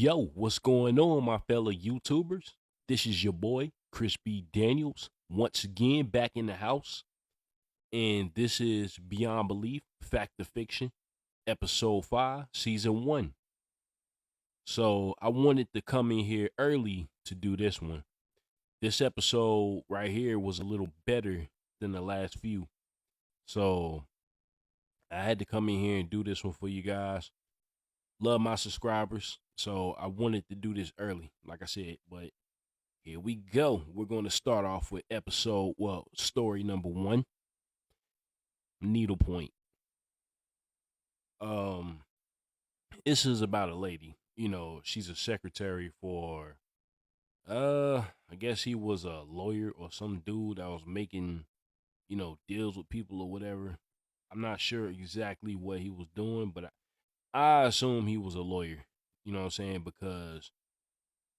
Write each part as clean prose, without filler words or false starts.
Yo, what's going on, my fellow YouTubers? This is your boy, Chris B. Daniels, once again back in the house. And this is Beyond Belief, Fact or Fiction, Episode 5, Season 1. So I wanted to come in here early to do this one. This episode right here was a little better than the last few. So I had to come in here and do this one for you guys. Love my subscribers. So I wanted to do this early, like I said, but here we go. We're going to start off with story number 1, needlepoint. Um, this is about a lady. She's a secretary for, I guess he was a lawyer or some dude that was making, deals with people or whatever. I'm not sure exactly what he was doing, but I assume he was a lawyer. You know what I'm saying? Because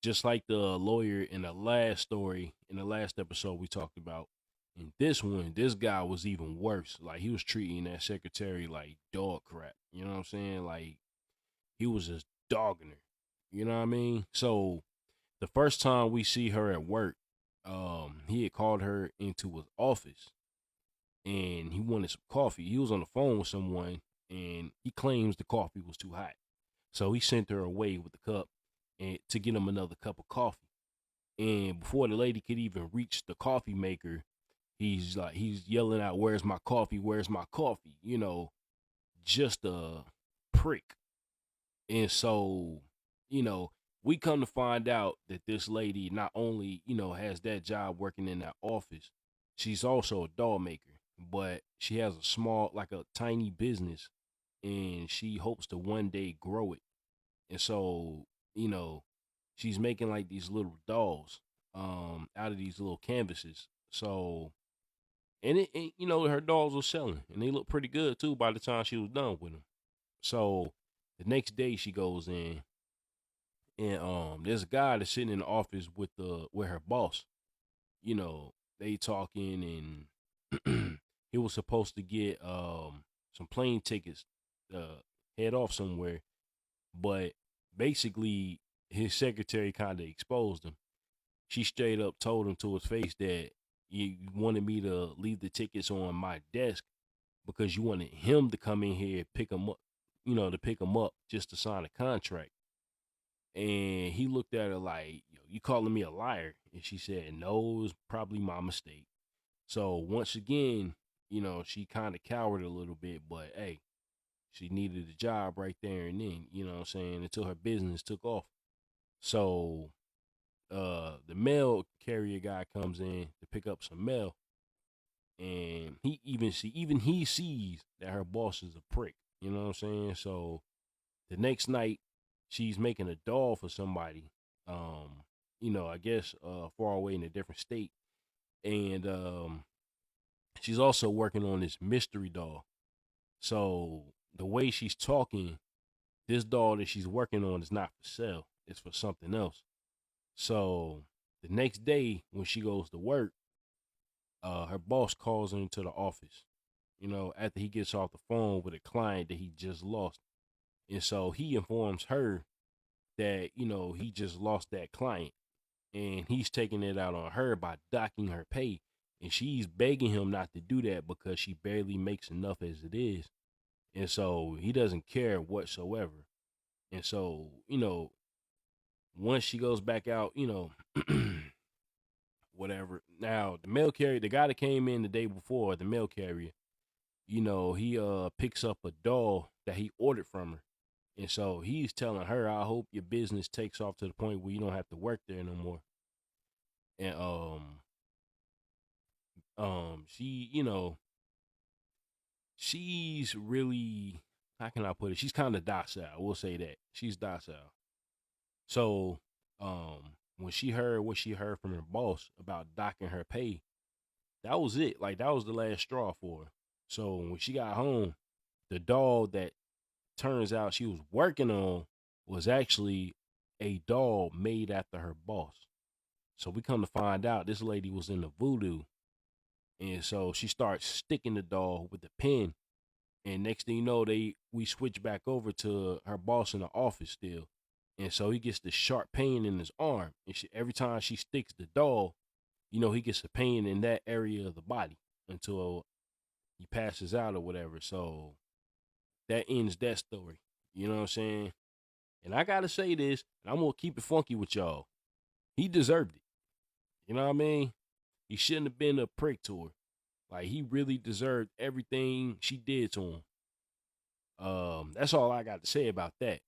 just like the lawyer in the last story, in the last episode we talked about, in this one, this guy was even worse. Like, he was treating that secretary like dog crap. You know what I'm saying? Like, he was just dogging her. You know what I mean? So the first time we see her at work, he had called her into his office and he wanted some coffee. He was on the phone with someone and he claims the coffee was too hot. So he sent her away with the cup and to get him another cup of coffee. And before the lady could even reach the coffee maker, he's yelling out, "Where's my coffee? Where's my coffee?" Just a prick. And so, you know, we come to find out that this lady not only, has that job working in that office, she's also a doll maker, but she has a small, like a tiny business, and she hopes to one day grow it. And so, you know, she's making like these little dolls out of these little canvases. So, her dolls were selling and they look pretty good too by the time she was done with them. So, the next day she goes in and there's a guy that's sitting in the office with her boss. They talking and he was supposed to get some plane tickets to head off somewhere, but basically his secretary kind of exposed him. She straight up told him to his face that you wanted me to leave the tickets on my desk because you wanted him to come in here and pick him up, to pick him up just to sign a contract. And he looked at her like, "Yo, you calling me a liar?" And she said, "No, it was probably my mistake." So once again, she kind of cowered a little bit, but hey, she needed a job right there and then, you know what I'm saying, until her business took off. So the mail carrier guy comes in to pick up some mail, and he sees that her boss is a prick. You know what I'm saying? So the next night, she's making a doll for somebody. I guess far away in a different state, and she's also working on this mystery doll. So the way she's talking, this doll that she's working on is not for sale. It's for something else. So the next day when she goes to work, her boss calls her into the office, after he gets off the phone with a client that he just lost. And so he informs her that, he just lost that client and he's taking it out on her by docking her pay. And she's begging him not to do that because she barely makes enough as it is. And so he doesn't care whatsoever. And so, once she goes back out, whatever. Now, the mail carrier, the guy that came in the day before, the mail carrier, he picks up a doll that he ordered from her. And so he's telling her, "I hope your business takes off to the point where you don't have to work there no more." And she, she's really, how can I put it? She's kind of docile. We'll say that. She's docile. So, when she heard what she heard from her boss about docking her pay, that was it. Like, that was the last straw for her. So when she got home, the doll that turns out she was working on was actually a doll made after her boss. So we come to find out this lady was in the voodoo. And so she starts sticking the doll with the pen. And next thing you know, we switch back over to her boss in the office still. And so he gets this sharp pain in his arm. And every time she sticks the doll, he gets a pain in that area of the body until he passes out or whatever. So that ends that story. You know what I'm saying? And I gotta say this, and I'm gonna keep it funky with y'all. He deserved it. You know what I mean? He shouldn't have been a prick to her. Like he really deserved everything she did to him. That's all I got to say about that.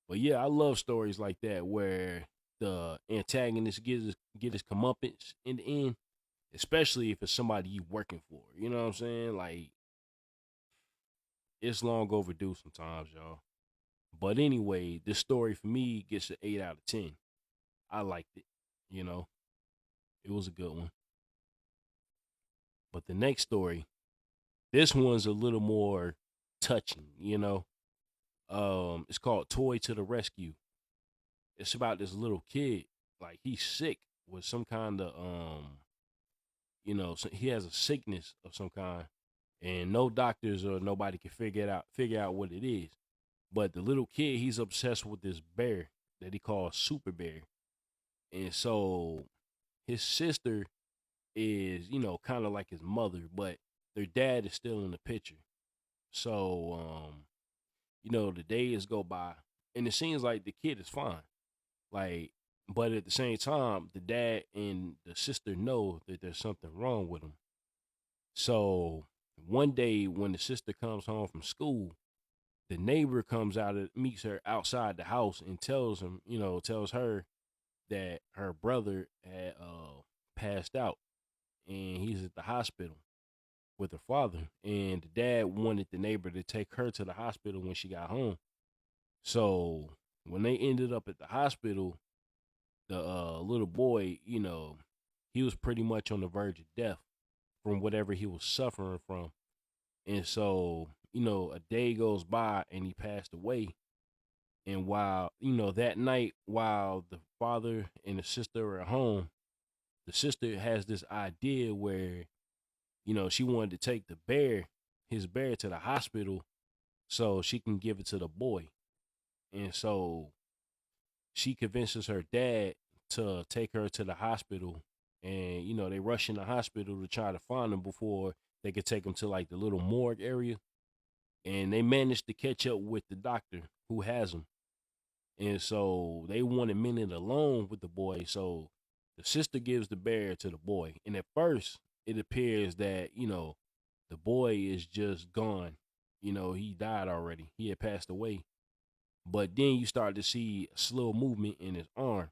But yeah, I love stories like that where the antagonist get his comeuppance in the end, especially if it's somebody you working for. You know what I'm saying? Like it's long overdue sometimes, y'all. But anyway, this story for me gets an 8 out of 10. I liked it. You know, it was a good one. But the next story, this one's a little more touching. It's called Toy to the Rescue. It's about this little kid, like he's sick with some kind of so he has a sickness of some kind, and no doctors or nobody can figure out what it is. But the little kid, he's obsessed with this bear that he calls Super Bear, and so his sister is kind of like his mother, but their dad is still in the picture. So the days go by, and it seems like the kid is fine. Like, but at the same time, the dad and the sister know that there's something wrong with him. So one day when the sister comes home from school, the neighbor comes out and meets her outside the house and tells her that her brother had passed out and he's at the hospital with her father. And the dad wanted the neighbor to take her to the hospital when she got home. So when they ended up at the hospital, the little boy, he was pretty much on the verge of death from whatever he was suffering from. And so, a day goes by and he passed away. And while, that night, while the father and the sister are at home, the sister has this idea where, she wanted to take his bear to the hospital so she can give it to the boy. And so she convinces her dad to take her to the hospital, and they rush in the hospital to try to find him before they could take him to like the little morgue area, and they managed to catch up with the doctor who has him. And so they want a minute alone with the boy. So the sister gives the bear to the boy, and at first it appears that the boy is just gone. He died already, he had passed away. But then you start to see a slow movement in his arm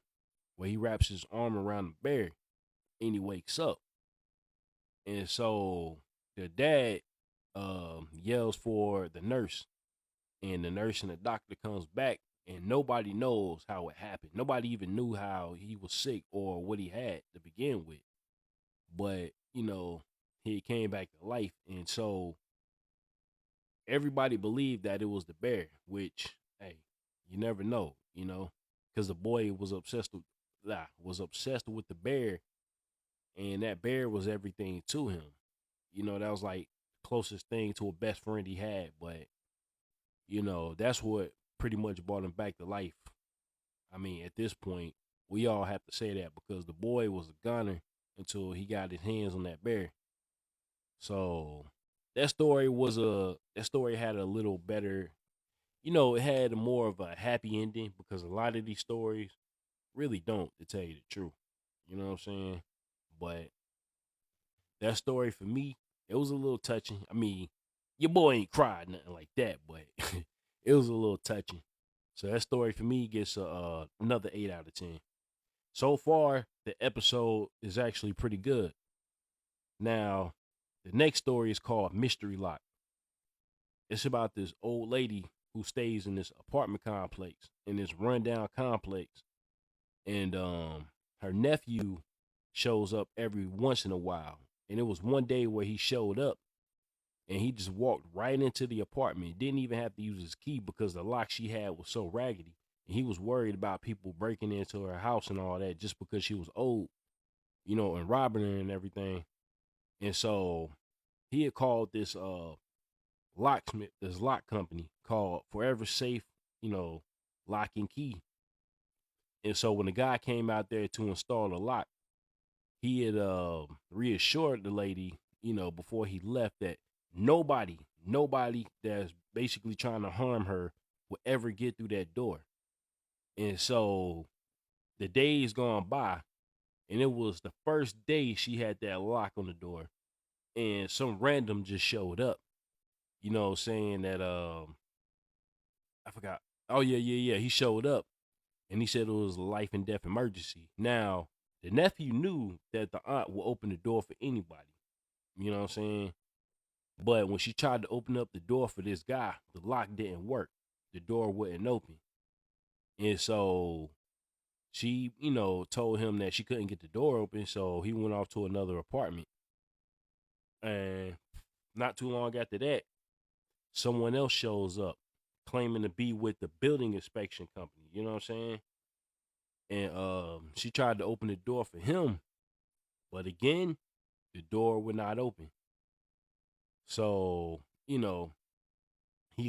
where he wraps his arm around the bear and he wakes up. And so the dad yells for the nurse, and the nurse and the doctor comes back, and nobody knows how it happened. Nobody even knew how he was sick or what he had to begin with. But, he came back to life. And so everybody believed that it was the bear, which, hey, you never know, because the boy was obsessed with the bear, and that bear was everything to him. That was like closest thing to a best friend he had. But that's what pretty much brought him back to life. I mean, at this point, we all have to say that because the boy was a gunner until he got his hands on that bear. So that story had a little better, it had more of a happy ending because a lot of these stories really don't, to tell you the truth. You know what I'm saying? But that story for me, it was a little touching. I mean, your boy ain't cried nothing like that, but it was a little touching. So that story for me gets another 8 out of 10. So far, the episode is actually pretty good. Now, the next story is called Mystery Lock. It's about this old lady who stays in this apartment complex, in this rundown complex, and her nephew shows up every once in a while. And it was one day where he showed up and he just walked right into the apartment. Didn't even have to use his key because the lock she had was so raggedy. And he was worried about people breaking into her house and all that just because she was old, and robbing her and everything. And so he had called this locksmith, this lock company called Forever Safe, lock and key. And so when the guy came out there to install the lock, he had reassured the lady, before he left that nobody that's basically trying to harm her will ever get through that door. And so the days gone by, and it was the first day she had that lock on the door, and some random just showed up, saying that I forgot. Oh yeah. He showed up and he said it was a life and death emergency. Now, the nephew knew that the aunt will open the door for anybody. You know what I'm saying? But when she tried to open up the door for this guy, the lock didn't work. The door wouldn't open. And so she, told him that she couldn't get the door open. So he went off to another apartment. And not too long after that, someone else shows up claiming to be with the building inspection company. You know what I'm saying? And she tried to open the door for him. But again, the door would not open. So, he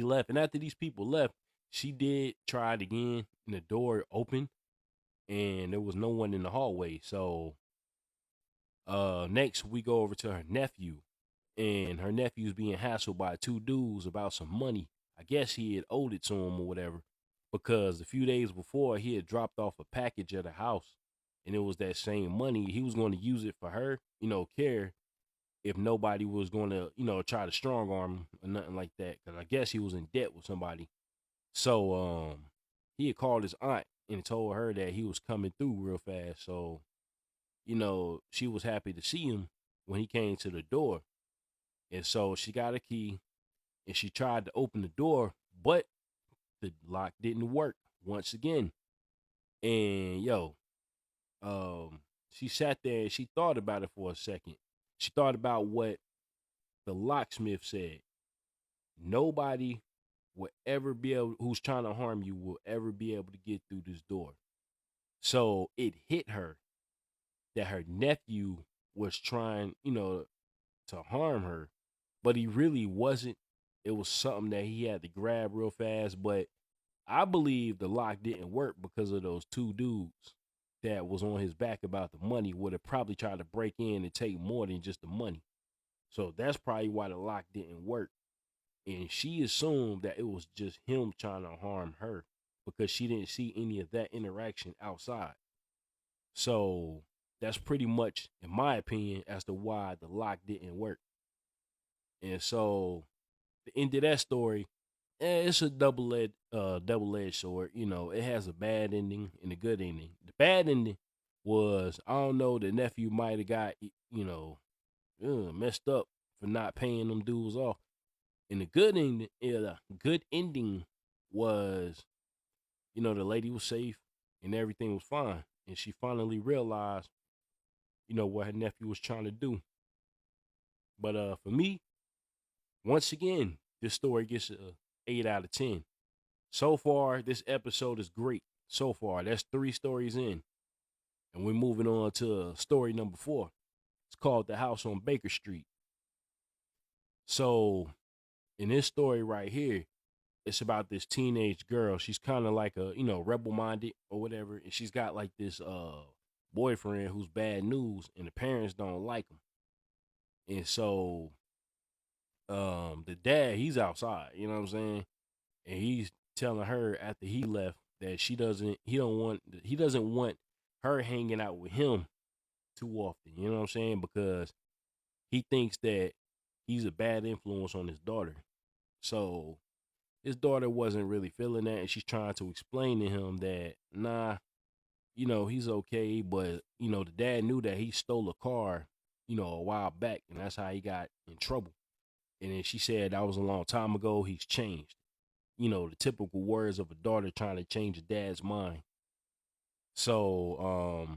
left. And after these people left, she did try it again, and the door opened, and there was no one in the hallway. So, next we go over to her nephew, and her nephew's being hassled by two dudes about some money. I guess he had owed it to him or whatever, because a few days before he had dropped off a package at a house, and it was that same money. He was going to use it for her, care if nobody was going to, try to strong arm him or nothing like that. Because I guess he was in debt with somebody. So he had called his aunt and told her that he was coming through real fast. So, she was happy to see him when he came to the door. And so she got a key and she tried to open the door, but the lock didn't work once again. And she sat there and she thought about it for a second. She thought about what the locksmith said. Nobody will ever be able, who's trying to harm you, will ever be able to get through this door. So it hit her that her nephew was trying, to harm her, but he really wasn't. It was something that he had to grab real fast. But I believe the lock didn't work because of those two dudes that was on his back about the money, would have probably tried to break in and take more than just the money. So that's probably why the lock didn't work. And she assumed that it was just him trying to harm her because she didn't see any of that interaction outside. So that's pretty much, in my opinion, as to why the lock didn't work. And so the end of that story, it's a double-edged sword. It has a bad ending and a good ending. The bad ending was, I don't know, the nephew might have got, messed up for not paying them dudes off. And the good ending was, the lady was safe and everything was fine. And she finally realized, what her nephew was trying to do. But for me, once again, this story gets a 8 out of 10. So far, this episode is great. So far, that's 3 stories in. And we're moving on to story number 4. It's called The House on Baker Street. So, in this story right here, it's about this teenage girl. She's kind of like a, rebel minded or whatever. And she's got like this boyfriend who's bad news and the parents don't like him. And so the dad, he's outside, you know what I'm saying? And he's telling her after he left that he doesn't want her hanging out with him too often, you know what I'm saying? Because he thinks that he's a bad influence on his daughter. So his daughter wasn't really feeling that, and she's trying to explain to him that, nah, he's okay, but, the dad knew that he stole a car, a while back, and that's how he got in trouble. And then she said that was a long time ago, he's changed. The typical words of a daughter trying to change a dad's mind. So,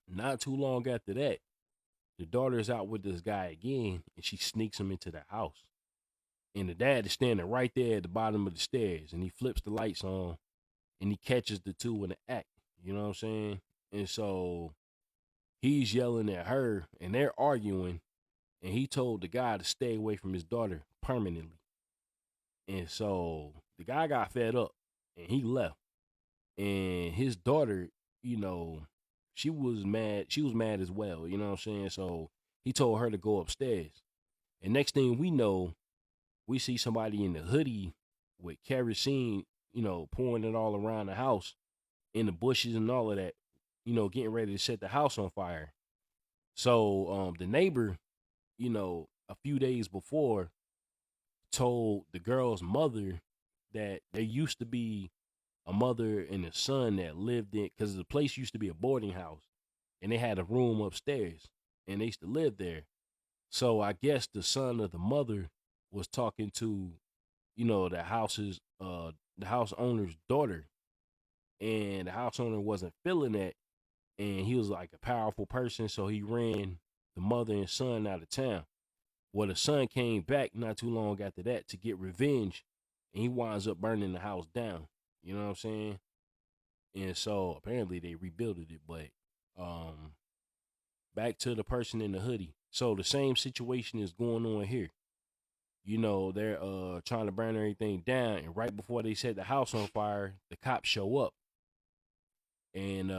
not too long after that, the daughter's out with this guy again, and she sneaks him into the house. And the dad is standing right there at the bottom of the stairs, and he flips the lights on, and he catches the two in the act. You know what I'm saying? And so he's yelling at her, and they're arguing, and he told the guy to stay away from his daughter permanently. And so the guy got fed up, and he left. and his daughter, you know, she was mad. She was mad as well. You know what I'm saying? So he told her to go upstairs. And next thing we know, we see somebody in the hoodie with kerosene, you know, pouring it all around the house, in the bushes and all of that, you know, getting ready to set the house on fire. So the neighbor, you know, a few days before told the girl's mother that there used to be a mother and a son that lived in, because the place used to be a boarding house and they had a room upstairs and they used to live there. So I guess the son of the mother was talking to, you know, the house owner's daughter, and the house owner wasn't feeling that, and he was like a powerful person, so he ran the mother and son out of town. Well, the son came back not too long after that to get revenge, and he winds up burning the house down. You know what I'm saying? And so apparently they rebuilt it, but back to the person in the hoodie. So the same situation is going on here. You know, they're trying to burn everything down, and right before they set the house on fire, the cops show up, and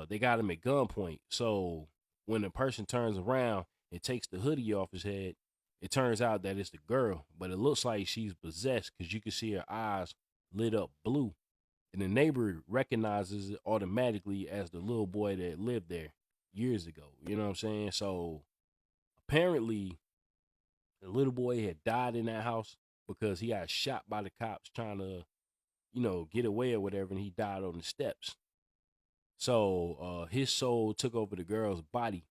they got him at gunpoint. So when the person turns around and takes the hoodie off his head, it turns out that it's the girl, but it looks like she's possessed because you can see her eyes lit up blue. And the neighbor recognizes it automatically as the little boy that lived there years ago. You know what I'm saying? So apparently the little boy had died in that house because he got shot by the cops trying to, you know, get away or whatever, and he died on the steps. So his soul took over the girl's body,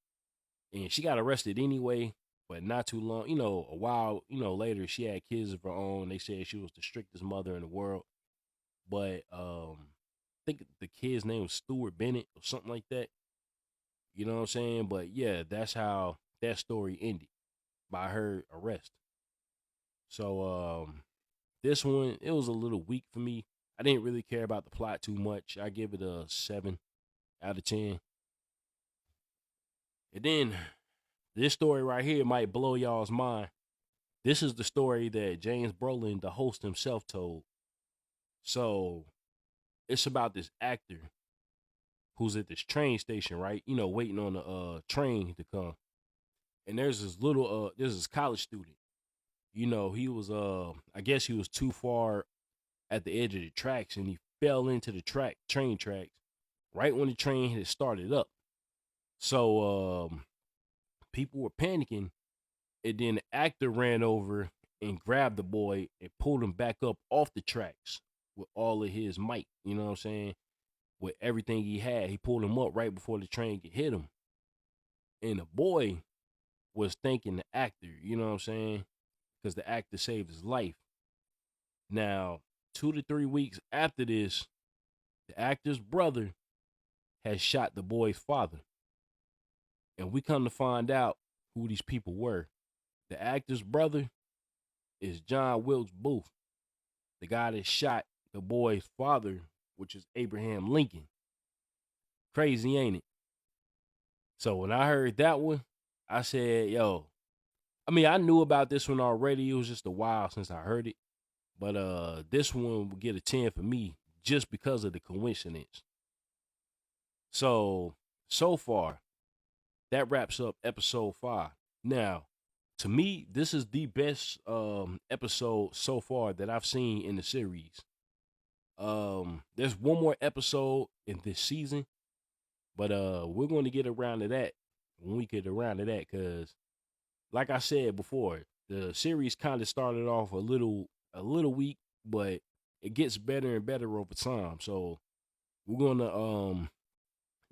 and she got arrested anyway, but not too long, you know, a while, you know, later, she had kids of her own. They said she was the strictest mother in the world. But I think the kid's name was Stuart Bennett or something like that. You know what I'm saying? But yeah, that's how that story ended, by her arrest. So this one, it was a little weak for me. I didn't really care about the plot too much. I give it a 7 out of 10. And then this story right here might blow y'all's mind. This is the story that James Brolin, the host himself, told. So it's about this actor who's at this train station, right? You know, waiting on the train to come. And there's this college student. You know, he was I guess he was too far at the edge of the tracks, and he fell into the train tracks right when the train had started up. So people were panicking, and then the actor ran over and grabbed the boy and pulled him back up off the tracks with all of his might. You know what I'm saying? With everything he had, he pulled him up right before the train could hit him. And the boy was thanking the actor, you know what I'm saying? Because the actor saved his life. Now, 2 to 3 weeks after this, the actor's brother had shot the boy's father. And we come to find out who these people were. The actor's brother is John Wilkes Booth, the guy that shot the boy's father, which is Abraham Lincoln. Crazy, ain't it? So when I heard that one, I said, yo, I mean, I knew about this one already. It was just a while since I heard it. But this one would get a 10 for me just because of the coincidence. So far, that wraps up episode 5. Now, to me, this is the best episode so far that I've seen in the series. There's one more episode in this season, but we're going to get around to that when we get around to that, because like I said before, the series kind of started off a little weak, but it gets better and better over time. So we're gonna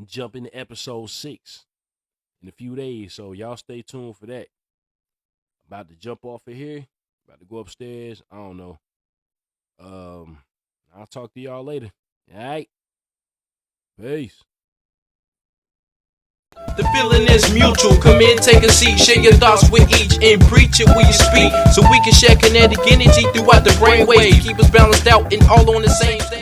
jump into episode 6 in a few days. So y'all stay tuned for that. About to jump off of here, about to go upstairs. I don't know. I'll talk to y'all later. All right. Peace. The feeling is mutual. Come in, take a seat, share your thoughts with each, and preach it when you speak, so we can share kinetic energy throughout the brainwaves. Keep us balanced out and all on the same stage.